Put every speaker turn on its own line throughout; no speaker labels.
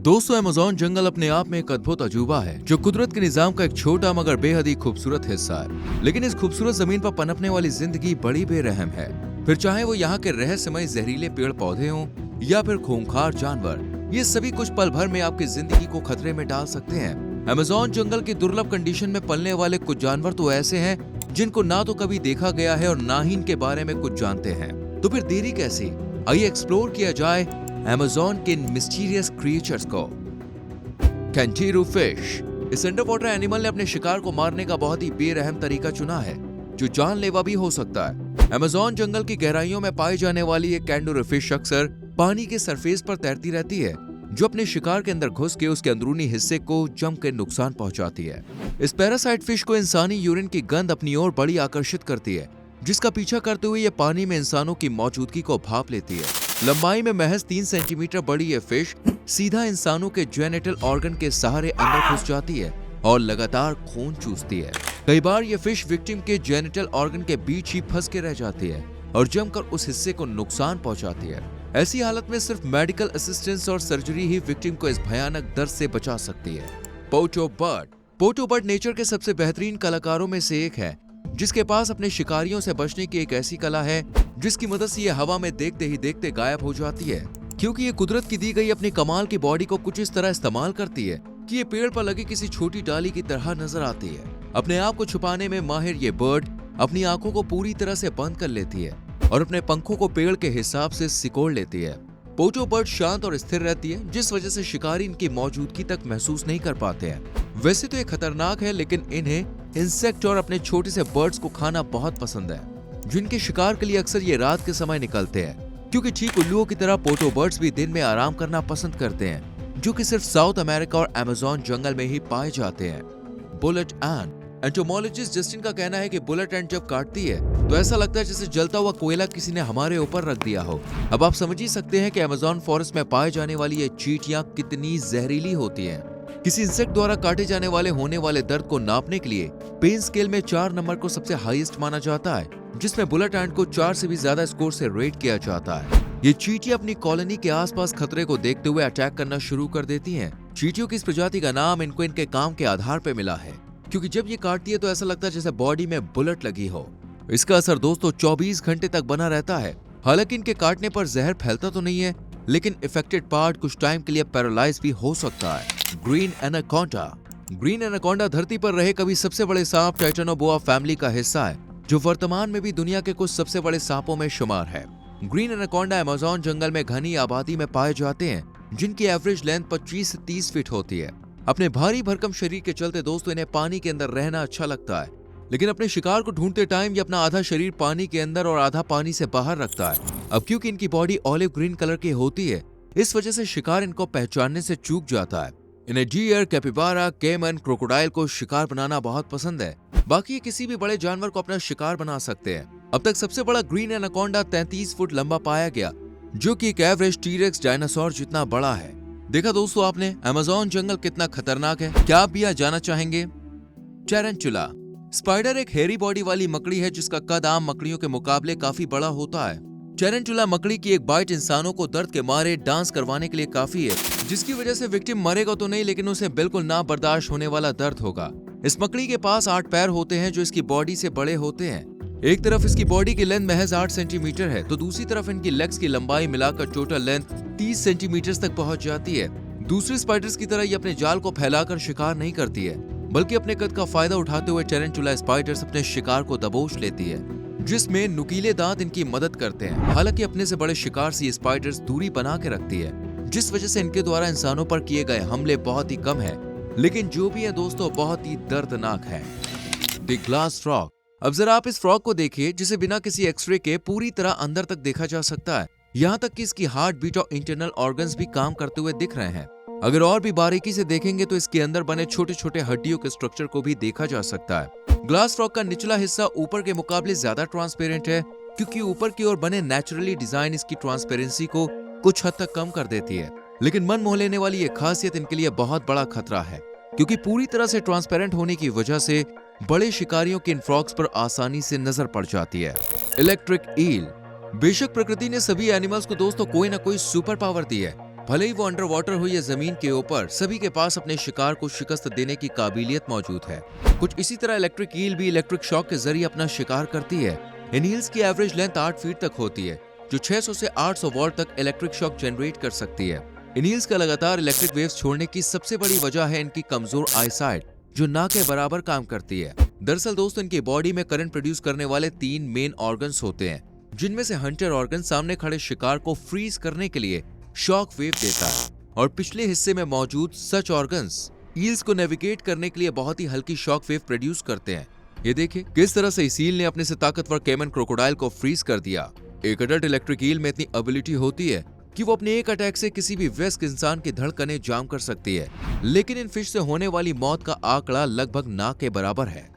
दोस्तों, अमेज़न जंगल अपने आप में एक अद्भुत अजूबा है जो कुदरत के निजाम का एक छोटा मगर बेहद ही खूबसूरत हिस्सा है। लेकिन इस खूबसूरत जमीन पर पनपने वाली जिंदगी बड़ी बेरहम है। फिर चाहे वो यहाँ के रहस्यमय जहरीले पेड़ पौधे हों या फिर खूंखार जानवर, ये सभी कुछ पल भर में आपकी जिंदगी को खतरे में डाल सकते हैं। अमेज़न जंगल की दुर्लभ कंडीशन में पलने वाले कुछ जानवर तो ऐसे हैं जिनको ना तो कभी देखा गया है और ना ही इनके बारे में कुछ जानते हैं। तो फिर देरी कैसी, आइए एक्सप्लोर किया जाए अमेज़न के इन मिस्टीरियस क्रिएचर्स को। कैंटीरू फिश। इस अंडर वाटर एनिमल ने अपने शिकार को मारने का बहुत ही बेरहम तरीका चुना है जो जानलेवा भी हो सकता है। अमेज़न जंगल की गहराइयों में पाई जाने वाली ये कैंटीरू फिश अक्सर पानी के सरफेस पर तैरती रहती है, जो अपने शिकार के अंदर घुस के उसके अंदरूनी हिस्से को जमकर नुकसान पहुंचाती है। इस पैरासाइट फिश को इंसानी यूरिन की गंध अपनी ओर बड़ी आकर्षित करती है, जिसका पीछा करते हुए ये पानी में इंसानों की मौजूदगी को भांप लेती है। लंबाई में महज 3 सेंटीमीटर बड़ी ये फिश सीधा इंसानों के जेनिटल ऑर्गन के सहारे अंदर घुस जाती है और लगातार खून चूसती है। कई बार ये फिश विक्टिम के जेनिटल ऑर्गन के बीच ही फंस के रह जाती है और जमकर उस हिस्से को नुकसान पहुंचाती है। ऐसी हालत में सिर्फ मेडिकल असिस्टेंस और सर्जरी ही विक्टिम को इस भयानक दर्द से बचा सकती है। Potoo bird. Potoo bird nature के सबसे बेहतरीन कलाकारों में से एक है, जिसके पास अपने शिकारियों से बचने की एक ऐसी कला है जिसकी मदद से ये हवा में देखते ही देखते गायब हो जाती है। क्योंकि ये कुदरत की दी गई अपनी कमाल की बॉडी को कुछ इस तरह इस्तेमाल करती है कि ये पेड़ पर लगी किसी छोटी डाली की तरह नजर आती है। अपने आप को छुपाने में माहिर ये बर्ड अपनी आंखों को पूरी तरह से बंद कर लेती है और अपने पंखों को पेड़ के हिसाब से सिकोड़ लेती है। पोटो बर्ड शांत और स्थिर रहती है, जिस वजह से शिकारी इनकी मौजूदगी तक महसूस नहीं कर पाते हैं। वैसे तो ये खतरनाक है, लेकिन इन्हें इंसेक्ट और अपने छोटे से बर्ड्स को खाना बहुत पसंद है, जिनके शिकार के लिए अक्सर ये रात के समय निकलते हैं। क्योंकि ठीक उल्लुओं की तरह पोटो बर्ड्स भी दिन में आराम करना पसंद करते हैं, जो कि सिर्फ साउथ अमेरिका और अमेज़न जंगल में ही पाए जाते हैं। बुलेट एंट। एंटोमोलॉजिस्ट जस्टिन का कहना है कि बुलेट एंट जब काटती है तो ऐसा लगता है जैसे जलता हुआ कोयला किसी ने हमारे ऊपर रख दिया हो। अब आप समझ ही सकते हैं कि अमेज़न फॉरेस्ट में पाए जाने वाली ये चींटियां कितनी जहरीली होती हैं। किसी इंसेक्ट द्वारा काटे जाने वाले होने वाले दर्द को नापने के लिए पेन स्केल में 4 नंबर को सबसे हाईएस्ट माना जाता है, जिसमें बुलेट एंट को 4 से भी ज्यादा स्कोर से रेट किया जाता है। ये चींटियां अपनी कॉलोनी के आसपास खतरे को देखते हुए अटैक करना शुरू कर देती हैं। चींटियों की इस प्रजाति का नाम इनको इनके काम के आधार पर मिला है, क्योंकि जब ये काटती है तो ऐसा लगता है जैसे बॉडी में बुलेट लगी हो। इसका असर दोस्तों 24 घंटे तक बना रहता है। हालांकि इनके काटने पर जहर फैलता तो नहीं है, लेकिन इफेक्टेड पार्ट कुछ टाइम के लिए पैरालाइज भी हो सकता है। Green anaconda. ग्रीन एनाकोंडा धरती पर रहे कभी सबसे बड़े सांप टाइटेनोबोआ फैमिली का हिस्सा है, जो वर्तमान में भी दुनिया के कुछ सबसे बड़े सांपों में शुमार है। ग्रीन एनाकोंडा अमेज़न जंगल में घनी आबादी में पाए जाते हैं, जिनकी एवरेज लेंथ 25 से 30 फीट होती है। अपने भारी भरकम शरीर के चलते दोस्तों इन्हें पानी के अंदर रहना अच्छा लगता है, लेकिन अपने शिकार को ढूंढते टाइम ये अपना आधा शरीर पानी के अंदर और आधा पानी से बाहर रखता है। अब क्योंकि इनकी बॉडी ऑलिव ग्रीन कलर की होती है, इस वजह से शिकार इनको पहचानने से चूक जाता है। इन्हें डियर, कैपिबारा, केमन, क्रोकोडाइल को शिकार बनाना बहुत पसंद है। बाकी ये किसी भी बड़े जानवर को अपना शिकार बना सकते हैं। अब तक सबसे बड़ा ग्रीन एनाकोंडा 33 फुट लंबा पाया गया, जो कि एक एवरेज टीरेक्स डायनासोर जितना बड़ा है। देखा दोस्तों आपने अमेज़न जंगल कितना खतरनाक है। क्या आप भी यहाँ जाना चाहेंगे? टैरेंटुला। स्पाइडर एक हेरी बॉडी वाली मकड़ी है जिसका कद आम मकड़ियों के मुकाबले काफी बड़ा होता है। टैरेंटुला मकड़ी की एक बाइट इंसानों को दर्द के मारे डांस करवाने के लिए काफी है, जिसकी वजह से विक्टिम मरेगा तो नहीं, लेकिन उसे बिल्कुल ना बर्दाश्त होने वाला दर्द होगा। इस मकड़ी के पास 8 पैर होते हैं जो इसकी बॉडी से बड़े होते हैं। एक तरफ इसकी बॉडी की लेंथ महज 8 सेंटीमीटर है, तो दूसरी तरफ इनकी लेग्स की लंबाई मिलाकर टोटल लेंथ 30 सेंटीमीटर तक पहुंच जाती है। दूसरी स्पाइडर्स की तरह ये अपने जाल को फैलाकर शिकार नहीं करती है, बल्कि अपने कद का फायदा उठाते हुए टैरेंटुला स्पाइडर्स अपने शिकार को दबोच लेती है, जिसमें नुकीले दांत इनकी मदद करते हैं। हालांकि अपने से बड़े शिकार से ये स्पाइडर्स दूरी बना के रखती है, जिस वजह से इनके द्वारा इंसानों पर किए गए हमले बहुत ही कम है, लेकिन जो भी है दोस्तों बहुत ही दर्दनाक है। The glass frog. अब जरा आप इस फ्रॉग को देखिए, जिसे बिना किसी एक्सरे के पूरी तरह अंदर तक देखा जा सकता है। यहाँ तक कि इसकी हार्ट बीट और इंटरनल ऑर्गन्स भी काम करते हुए दिख रहे हैं। अगर और भी बारीकी से देखेंगे तो इसके अंदर बने छोटे छोटे हड्डियों के स्ट्रक्चर को भी देखा जा सकता है। ग्लास फ्रॉग का निचला हिस्सा ऊपर के मुकाबले ज्यादा ट्रांसपेरेंट है, क्योंकि ऊपर की ओर बने नेचुरली डिजाइन इसकी ट्रांसपेरेंसी को कुछ हद तक कम कर देती है। लेकिन मन मोह लेने वाली ये खासियत इनके लिए बहुत बड़ा खतरा है, क्योंकि पूरी तरह से ट्रांसपेरेंट होने की वजह से बड़े शिकारियों के इन फ्रॉग्स पर आसानी से नजर पड़ जाती है। Electric eel. बेशक प्रकृति ने सभी एनिमल्स को दोस्तों कोई ना कोई सुपर पावर दी है, भले ही वो अंडर वाटर हो या जमीन के ऊपर, सभी के पास अपने शिकार को शिकस्त देने की काबिलियत मौजूद है। कुछ इसी तरह इलेक्ट्रिक ईल भी इलेक्ट्रिक शॉक के जरिए अपना शिकार करती है। इन ईल्स की एवरेज लेंथ 8 फीट तक होती है, जो 600 से 800 वॉट तक इलेक्ट्रिक शॉक जनरेट कर सकती है। इन ईल्स का लगातार इलेक्ट्रिक वेव्स छोड़ने की सबसे बड़ी वजह है इनकी कमजोर आईसाइट, जो ना के बराबर काम करती है। दरअसल दोस्तों, इनकी बॉडी में करंट प्रोड्यूस करने वाले 3 मेन ऑर्गन्स होते हैं, जिनमें से हंटर ऑर्गन सामने खड़े शिकार को फ्रीज करने के लिए शॉक वेव देता है, और पिछले हिस्से में मौजूद सच ऑर्गन्स ईल्स को नेविगेट करने के लिए बहुत ही हल्की शॉक वेव प्रोड्यूस करते हैं। ये देखिए किस तरह से इस ईल ने अपने से ताकतवर कैमन क्रोकोडाइल को फ्रीज कर दिया। एक अडल्ट इलेक्ट्रिक ईल में इतनी एबिलिटी होती है कि वो अपने एक अटैक से किसी भी वयस्क इंसान की धड़कनें जाम कर सकती है, लेकिन इन फिश से होने वाली मौत का आंकड़ा लगभग ना के बराबर है।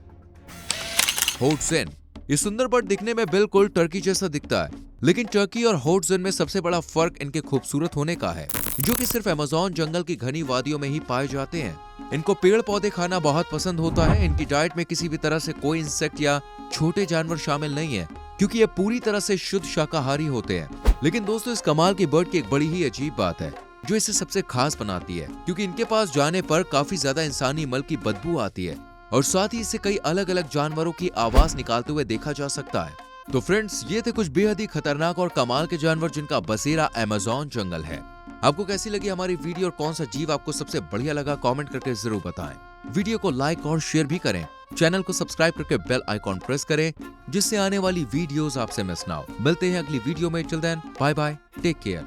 होट्सन, ये सुंदर बर्ड दिखने में बिल्कुल टर्की जैसा दिखता है, लेकिन टर्की और होट्सन में सबसे बड़ा फर्क इनके खूबसूरत होने का है, जो कि सिर्फ अमेज़न जंगल की घनी वादियों में ही पाए जाते हैं। इनको पेड़ पौधे खाना बहुत पसंद होता है। इनकी डाइट में किसी भी तरह से कोई इंसेक्ट या छोटे जानवर शामिल नहीं है, क्योंकि ये पूरी तरह से शुद्ध शाकाहारी होते हैं। लेकिन दोस्तों, इस कमाल की बर्ड की एक बड़ी ही अजीब बात है, जो इसे सबसे खास बनाती है, क्योंकि इनके पास जाने पर काफी ज्यादा इंसानी मल की बदबू आती है, और साथ ही इसे कई अलग अलग जानवरों की आवाज निकालते हुए देखा जा सकता है। तो फ्रेंड्स, ये थे कुछ बेहद ही खतरनाक और कमाल के जानवर जिनका बसेरा अमेज़न जंगल है। आपको कैसी लगी हमारी वीडियो और कौन सा जीव आपको सबसे बढ़िया लगा, कमेंट करके जरूर बताएं। वीडियो को लाइक और शेयर भी करें। चैनल को सब्सक्राइब करके बेल आइकॉन प्रेस करें, जिससे आने वाली वीडियोस आपसे मिस ना हो। मिलते हैं अगली वीडियो में। Till then, bye bye, take care.